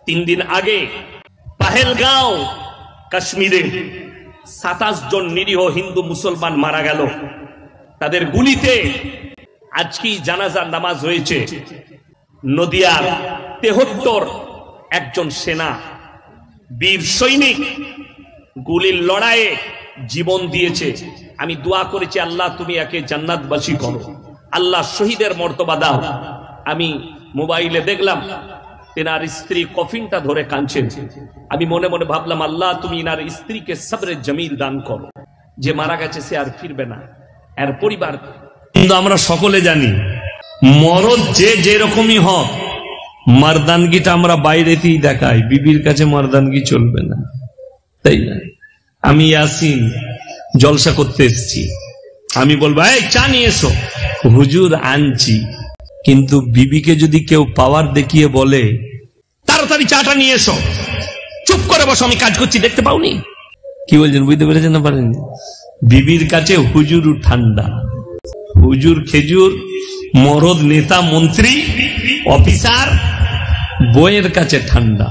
3 দিন আগে পাহেলগাঁও কাশ্মীরে 27 জন নিরীহ হিন্দু মুসলমান মারা গেল তাদের গুলিতে। আজকেই জানাজার নামাজ হয়েছে। নদিয়ার 73 একজন সেনা বীর সৈনিক গুলির লড়াইয়ে জীবন দিয়েছে। আমি দোয়া করেছি, আল্লাহ তুমি একে জান্নাতবাসী করো, আল্লাহ শহীদের মর্তবা দাও। আমি মোবাইলে দেখলাম তেনার স্ত্রী কফিনটা ধরে কাঁদছেন। আমি মনে মনে ভাবলাম, আল্লাহ তুমি ইনার স্ত্রীকে সবরে জমিল দান করো, যে মারা গেছে সে আর ফিরবে না, এর পরিবার। কিন্তু আমরা সকলে জানি মরদ যে যেরকমই হোক, মারদানগিটা আমরা বাইরেতেই দেখাই, বিবির কাছে মারদানগি চলবে না, তাই না? আমি ইয়াসিন জলসা করতে এসেছি, আমি বলবো এই চা নিয়ে এসো, হুজুর আনছি। কিন্তু বিবিকে যদি কেউ পাওয়ার দেখিয়ে বলে তাড়াতাড়ি চাটা নিয়ে এসো, চুপ করে বসো, আমি কাজ করছি, দেখতে পাওনি? কি বলছেন, বুঝতে পেরেছেন না পারেননি? বিবির কাছে হুজুর ঠান্ডা, হুজুর খেজুর, মরদ নেতা মন্ত্রী অফিসার বইয়ের কাছে ঠান্ডা।